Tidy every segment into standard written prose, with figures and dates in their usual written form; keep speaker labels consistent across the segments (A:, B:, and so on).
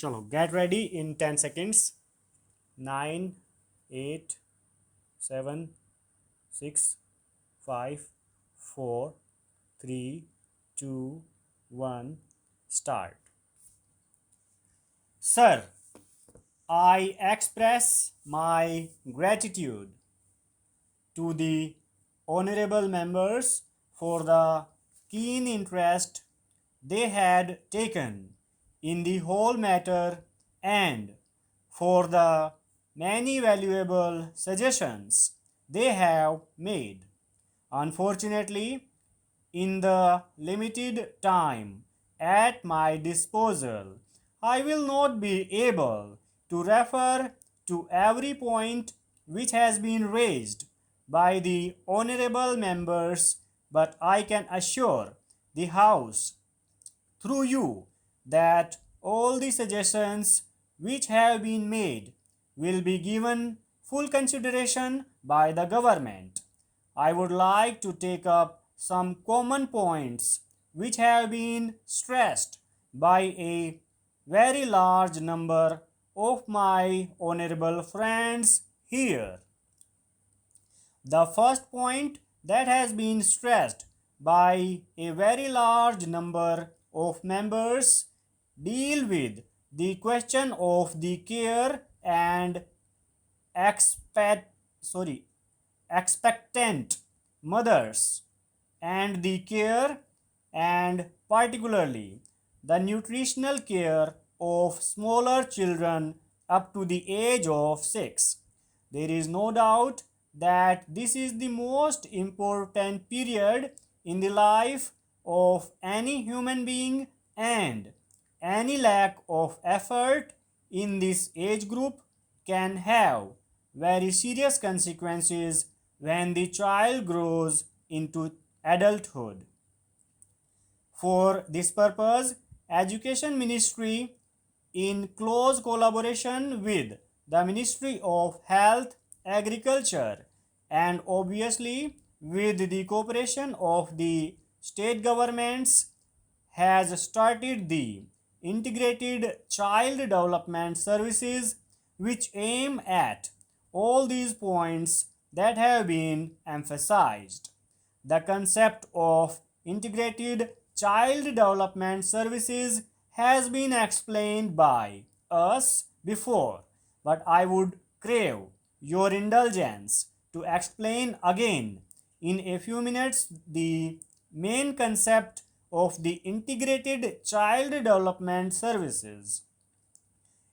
A: चलो get ready in 10 seconds. 9, 8, 7, 6, 5, 4, 3, 2, 1. Start. Sir, I express my gratitude to the honorable members for the keen interest they had taken in the whole matter and for the many valuable suggestions they have made. Unfortunately, in the limited time at my disposal, I will not be able to refer to every point which has been raised by the honorable members, but I can assure the House through you that all the suggestions which have been made will be given full consideration by the government. I would like to take up some common points which have been stressed by a very large number of my honorable friends here. The first point that has been stressed by a very large number of members deal with the question of the care and expectant mothers and the care and particularly the nutritional care of smaller children up to the age of 6. There is no doubt that this is the most important period in the life of any human being, and any lack of effort in this age group can have very serious consequences when the child grows into adulthood. For this purpose, Education Ministry, in close collaboration with the Ministry of Health, Agriculture, and obviously with the cooperation of the state governments, has started the Integrated Child Development Services, which aim at all these points that have been emphasized. The concept of integrated child development services has been explained by us before, but I would crave your indulgence to explain again in a few minutes the main concept of the integrated child development services.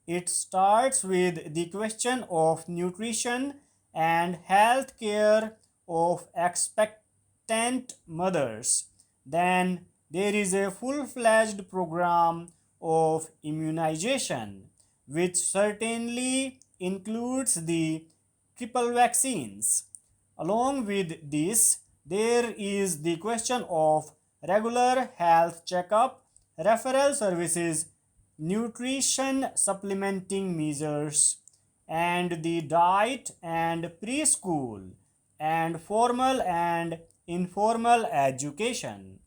A: It starts with the question of nutrition and health care of expectant mothers. Then there is a full-fledged program of immunization, which certainly includes the triple vaccines. Along with this, there is the question of regular health checkup, referral services, nutrition supplementing measures, and the diet and preschool and formal and informal education.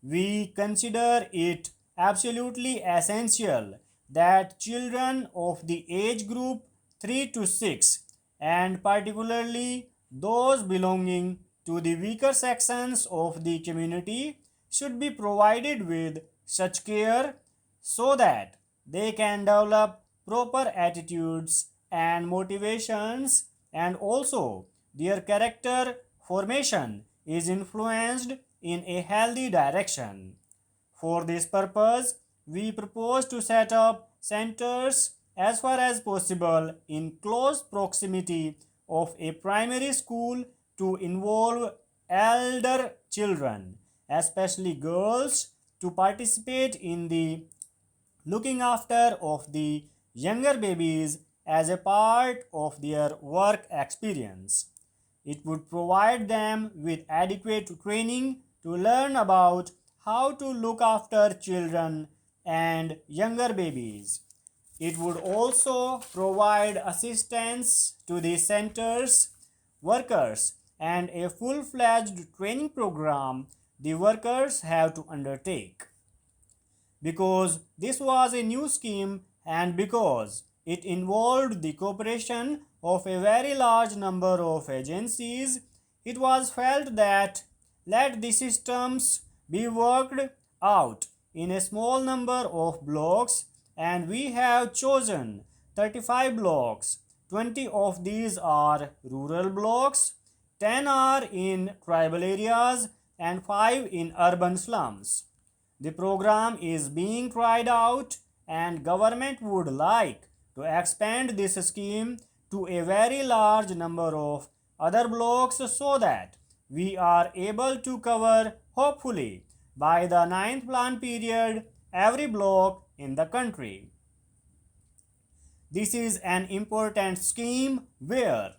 A: We consider it absolutely essential that children of the age group 3 to 6, and particularly those belonging to the weaker sections of the community, should be provided with such care so that they can develop proper attitudes and motivations, and also their character formation is influenced in a healthy direction. For this purpose, we propose to set up centers as far as possible in close proximity of a primary school to involve elder children, especially girls, to participate in the looking after of the younger babies as a part of their work experience. It would provide them with adequate training to learn about how to look after children and younger babies. It would also provide assistance to the center's workers and a full-fledged training program the workers have to undertake. Because this was a new scheme and because it involved the cooperation of a very large number of agencies, it was felt that let the systems be worked out in a small number of blocks, and we have chosen 35 blocks. 20 of these are rural blocks, 10 are in tribal areas, and 5 in urban slums. The program is being tried out and government would like to expand this scheme to a very large number of other blocks so that we are able to cover, hopefully by the ninth plan period, every block in the country. This is an important scheme where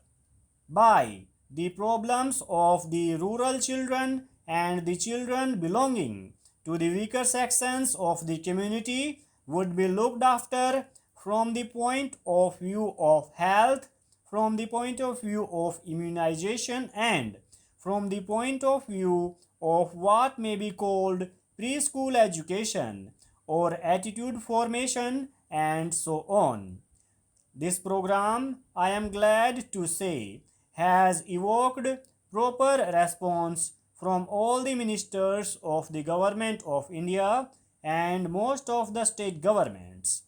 A: by the problems of the rural children and the children belonging to the weaker sections of the community would be looked after from the point of view of health, from the point of view of immunization, and from the point of view of what may be called preschool education or attitude formation and so on. This program, I am glad to say, has evoked proper response from all the ministers of the government of India and most of the state governments.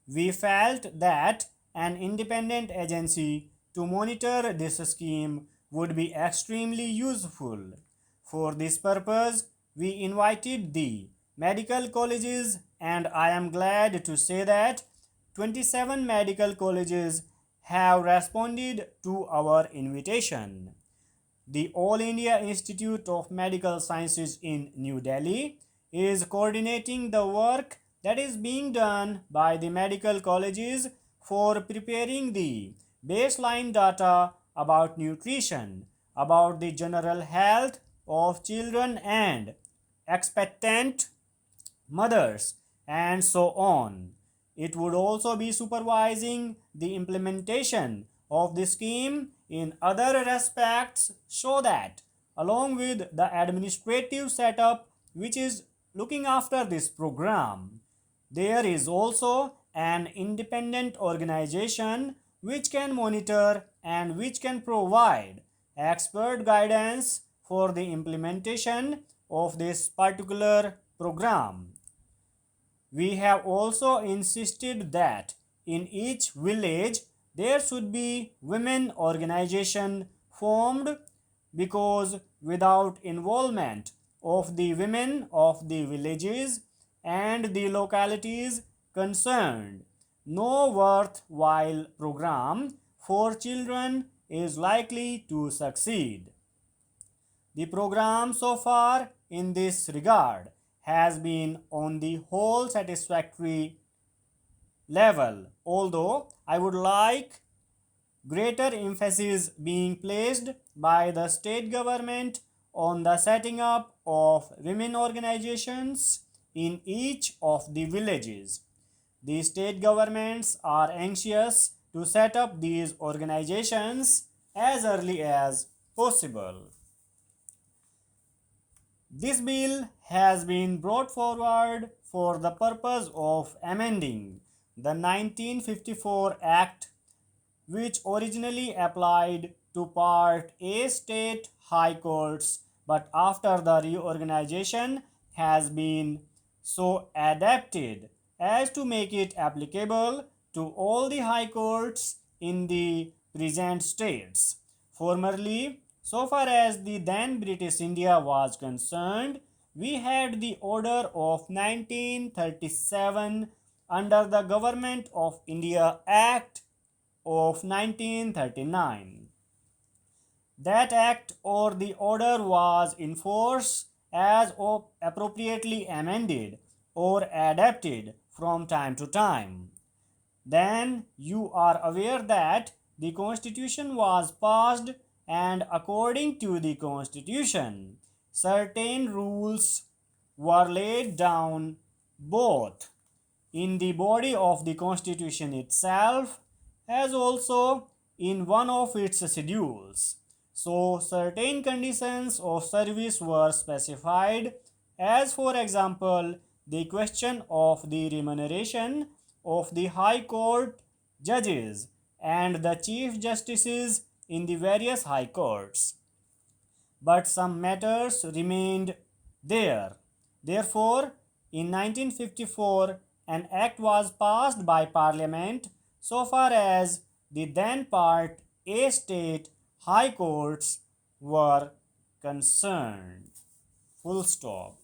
A: We felt that an independent agency to monitor this scheme would be extremely useful. For this purpose, we invited the medical colleges, and I am glad to say that 27 medical colleges have responded to our invitation. The All India Institute of Medical Sciences in New Delhi is coordinating the work that is being done by the medical colleges for preparing the baseline data about nutrition, about the general health of children and expectant mothers, and so on. It would also be supervising the implementation of the scheme in other respects so that along with the administrative setup which is looking after this program, there is also an independent organization which can monitor and which can provide expert guidance for the implementation of this particular program. We have also insisted that in each village there should be women organization formed because without involvement of the women of the villages and the localities concerned, no worthwhile program for children is likely to succeed. The program so far in this regard has been on the whole satisfactory level, although I would like greater emphasis being placed by the state government on the setting up of women organizations in each of the villages. The state governments are anxious to set up these organizations as early as possible. This bill has been brought forward for the purpose of amending the 1954 Act, which originally applied to Part A state high courts, but after the reorganization has been so adapted as to make it applicable to all the high courts in the present states. Formerly, so far as the then British India was concerned, we had the Order of 1937 under the Government of India Act of 1939. That act or the order was in force as appropriately amended or adapted from time to time. Then you are aware that the Constitution was passed, and according to the Constitution, certain rules were laid down both in the body of the Constitution itself as also in one of its schedules. So, certain conditions of service were specified, as for example, the question of the remuneration of the High Court judges and the Chief Justices in the various High Courts. But some matters remained there. Therefore, in 1954, an act was passed by Parliament so far as the then Part A state High Courts were concerned. Full stop.